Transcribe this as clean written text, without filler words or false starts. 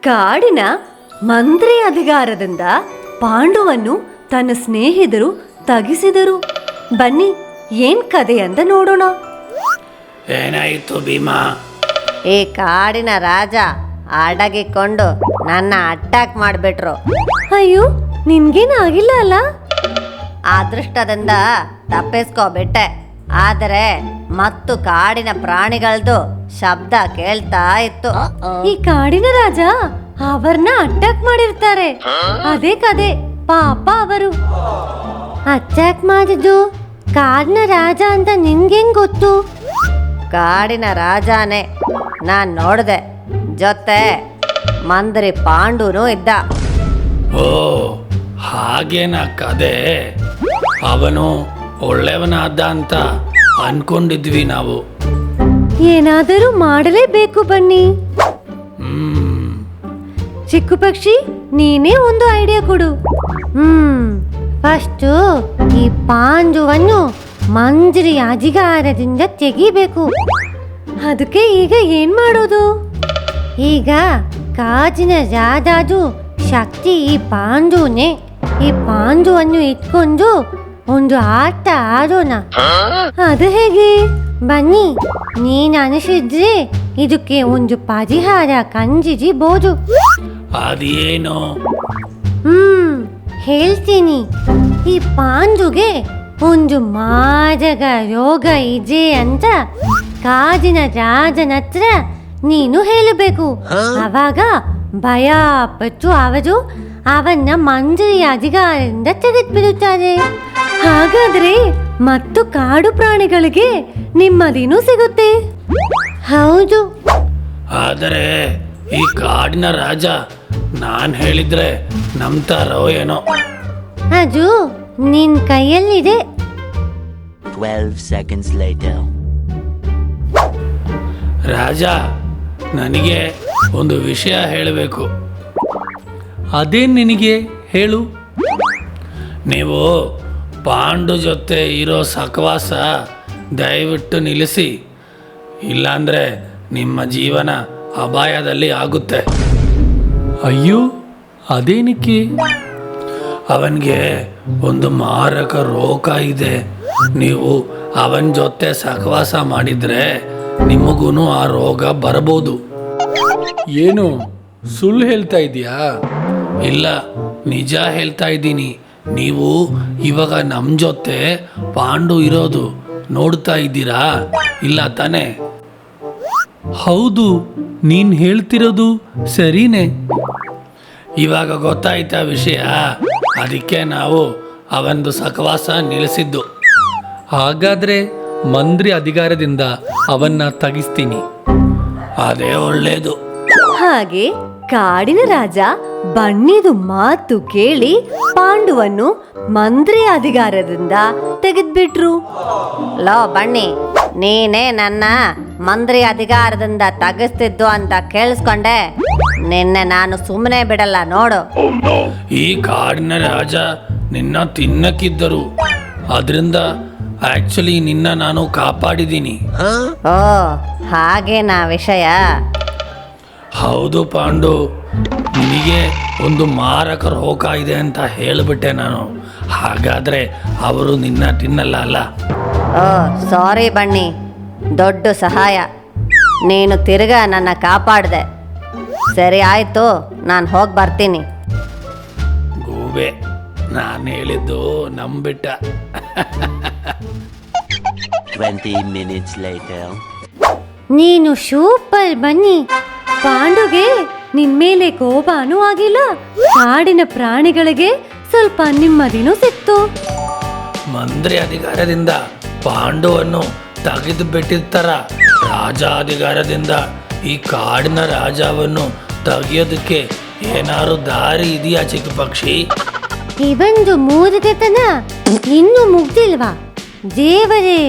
ಕಾಡಿನ ಮಂತ್ರಿ ಅಧಿಕಾರದಿಂದ ಪಾಂಡುವನ್ನು ತನ್ನ ಸ್ನೇಹಿತರು ತಗಿಸಿದರು. ಬನ್ನಿ ಏನ್ ಕತೆ ಅಂತ ನೋಡೋಣ. ಏನಾಯಿತು ಭೀಮಾ? ಈ ಕಾಡಿನ ರಾಜ ಅಡಗಿಕೊಂಡು ನನ್ನ ಅಟ್ಯಾಕ್ ಮಾಡಿಬಿಟ್ರು. ಅಯ್ಯೋ, ನಿನ್ಗೇನಾಗಿಲ್ಲ ಅಲ್ಲ? ಅದೃಷ್ಟದಿಂದ ತಪ್ಪಿಸ್ಕೋಬಿಟ್ಟೆ. ಆದರೆ ಮತ್ತು ಕಾಡಿನ ಪ್ರಾಣಿಗಳದ್ದು ಶಬ್ದ ಕೇಳ್ತಾ ಇತ್ತು. ಈ ಕಾಡಿನ ರಾಜ ಅವರನ್ನ ಅಟ್ಯಾಕ್ ಮಾಡಿರ್ತಾರೆ. ಅದೇ ಕದೆ, ಪಾಪ ಅವರು. ಅಟ್ಯಾಕ್ ಮಾಡಿದ್ದು ಕಾಡಿನ ರಾಜ ಅಂತ ನಿನ್ಗೇನ್ ಗೊತ್ತು? ಕಾಡಿನ ರಾಜನೇ, ನಾನ್ ನೋಡ್ದೆ. ಜೊತೆ ಮಂತ್ರಿ ಪಾಂಡುನು ಇದ್ದ. ಓ, ಹಾಗೇನ ಕದೆ? ಅವನು ಒಳ್ಳೆಯವನಾದ ಅಂತ ಅನ್ಕೊಂಡಿದ್ವಿ ನಾವು. ಏನಾದರೂ ಮಾಡಲೇಬೇಕು ಬನ್ನಿ. ಹ್ಮ್ ಚಿಕ್ಕು ಪಕ್ಷಿ, ನೀನೇ ಒಂದು ಐಡಿಯಾ ಕೊಡು. ಫಸ್ಟು ಈ ಪಾಂಡುವನ್ನು ಮಂತ್ರಿ ಅಧಿಕಾರದಿಂದ ತೆಗಿಬೇಕು. ಅದಕ್ಕೆ ಈಗ ಏನ್ ಮಾಡೋದು? ಈಗ ಕಾಜಿನ ರಾಜಾದು ಶಕ್ತಿ ಈ ಪಾಂಡುನೇ. ಈ ಪಾಂಡುವನ್ನು ಇಟ್ಕೊಂಡು ಒಂದು ಆಟ ಆಡೋಣ. ಅದು ಹೇಗೆ? ಬನ್ನಿ, ನೀನ್ ಅನಿಸಿದ್ರೆ ಇದಕ್ಕೆ ಒಂದು ಪರಿಹಾರ ಕಂಡಿಡಿಬಹುದು. ಅದೇನು? ಹೇಳ್ತೀನಿ. ಈ ಪಾಂಡುಗೆ ಒಂದು ಮಾರಕ ರೋಗ ಇದೆ ಅಂತ ಕಾಡಿನ ರಾಜನ ಹತ್ರ ನೀನು ಹೇಳಬೇಕು. ಅವಾಗ ಭಯ ಪಟ್ಟು ಅವರು ಅವನ್ನ ಮಂತ್ರಿ ಅಧಿಕಾರದಿಂದ ತೆಗೆದುಬಿಡುತ್ತಾರೆ. ಹಾಗಾದ್ರೆ ಮತ್ತು ಕಾಡು ಪ್ರಾಣಿಗಳಿಗೆ ನೆಮ್ಮದಿನೂ ಸಿಗುತ್ತೆ. ಹೌದು. ಆದರೆ ಈ ಕಾಡಿನ ರಾಜ ನಾನ್ ಹೇಳಿದ್ರೆ ನಂಬ್ತಾರೋ ಏನೋ. ಅದು ನಿನ್ ಕೈಯಲ್ಲಿದೆ. 12 seconds later. ರಾಜ, ನನಗೆ ಒಂದು ವಿಷಯ ಹೇಳಬೇಕು. ಅದೇನು ನಿನಗೆ? ಹೇಳು. ನೀವು ಪಾಂಡು ಜೊತೆ ಇರೋ ಸಹವಾಸ ದಯವಿಟ್ಟು ನಿಲ್ಲಿಸಿ, ಇಲ್ಲಾಂದ್ರೆ ನಿಮ್ಮ ಜೀವನ ಅಪಾಯದಲ್ಲಿ ಆಗುತ್ತೆ. ಅಯ್ಯೋ, ಅದೇನಕ್ಕೆ? ಅವನಿಗೆ ಒಂದು ಮಾರಕ ರೋಗ ಇದೆ. ನೀವು ಅವನ ಜೊತೆ ಸಹವಾಸ ಮಾಡಿದ್ರೆ ನಿಮಗೂ ಆ ರೋಗ ಬರಬಹುದು. ಏನು ಸುಳ್ಳು ಹೇಳ್ತಾ ಇದೀಯಾ? ಇಲ್ಲ, ನಿಜ ಹೇಳ್ತಾ ಇದ್ದೀನಿ. ನೀವು ಇವಾಗ ನಮ್ಮ ಜೊತೆ ಪಾಂಡು ಇರೋದು ನೋಡ್ತಾ ಇದ್ದೀರಾ, ಇಲ್ಲ ತಾನೆ? ಹೌದು, ನೀನ್ ಹೇಳ್ತಿರೋದು ಸರಿನೇ. ಇವಾಗ ಗೊತ್ತಾಯ್ತಾ ವಿಷಯ? ಅದಕ್ಕೆ ನಾವು ಅವಂದು ಸಹವಾಸ ನಿಲ್ಲಿಸಿದ್ದು. ಹಾಗಾದ್ರೆ ಮಂತ್ರಿ ಅಧಿಕಾರದಿಂದ ಅವನ್ನ ತಗಿಸ್ತೀನಿ. ಅದೇ ಒಳ್ಳೇದು. ಹಾಗೆ ಕಾಡಿನ ರಾಜ ಬನ್ನಿದು ಮಾತು ಕೇಳಿ ಪಾಂಡುವನ್ನು ಮಂತ್ರಿ ಅಧಿಕಾರದಿಂದ ತೆಗೆದ್ಬಿಟ್ರು. ಲೋ ಬನ್ನಿ, ನೀನೇ ನನ್ನ ಮಂತ್ರಿ ಅಧಿಕಾರದಿಂದ ತಗಿಸ್ತಿದ್ದು ಅಂತ ಕೇಳಿಸ್ಕೊಂಡೆ. ನಿನ್ನೆ ನಾನು ಸುಮ್ಮನೆ ಬಿಡಲ್ಲ ನೋಡು. ಈ ಕಾಡಿನ ರಾಜ ನಿನ್ನ ತಿನ್ನಕ್ಕಿದ್ದರು, ಅದರಿಂದ ಆಕ್ಚುಲಿ ನಿನ್ನ ನಾನು ಕಾಪಾಡಿದ್ದೀನಿ. ಓ, ಹಾಗೇನಾ ವಿಷಯ? ಹೌದು ಪಾಂಡು, ನಿನಗೆ ಒಂದು ಮಾರಕ ರೋಗ ಇದೆ ಅಂತ ಹೇಳಿಬಿಟ್ಟೆ ನಾನು. ಹಾಗಾದ್ರೆ ಅವರು ನಿನ್ನ ತಿನ್ನಲ್ಲ ಅಲ್ಲ? ಓ ಸಾರಿ ಬನ್ನಿ, ದೊಡ್ಡ ಸಹಾಯ. ನೀನು ತಿರ್ಗಾ ನನ್ನ ಕಾಪಾಡಿದೆ. ಸರಿ ಆಯ್ತು, ನಾನು ಹೋಗಿ ಬರ್ತೀನಿ. ಗೂಬೆ, ನಾನು ಹೇಳಿದ್ದು ನಂಬಿಟ್ಟ. 20 minutes later. ನೀನು ಸೂಪರ್ ಬನ್ನಿ. ಪಾಂಡುಗೆ ನಿನ್ಮೇಲೆ ಕೋಪನೂ ಆಗಿಲ್ಲ, ಕಾಡಿನ ಪ್ರಾಣಿಗಳಿಗೆ ಸ್ವಲ್ಪ ನೆಮ್ಮದಿನೂ ಸಿಕ್ತು. ಮಂತ್ರಿ ಅಧಿಕಾರದಿಂದ ಪಾಂಡುವನ್ನು ತೆಗೆದು ಬಿಟ್ಟಿರ್ತಾರ. ರಾಜಾಧಿಕಾರದಿಂದ ಈ ಕಾಡಿನ ರಾಜವನ್ನು ತೆಗೆಯೋದಕ್ಕೆ ಏನಾದ್ರು ದಾರಿ ಇದೆಯಾ ಚಿಕ್ಕ ಪಕ್ಷಿ? ಇವಂದು ಮೂರನೆತನ ಇನ್ನೂ ಮುಗ್ದಿಲ್ವಾ? ದೇವರೇ,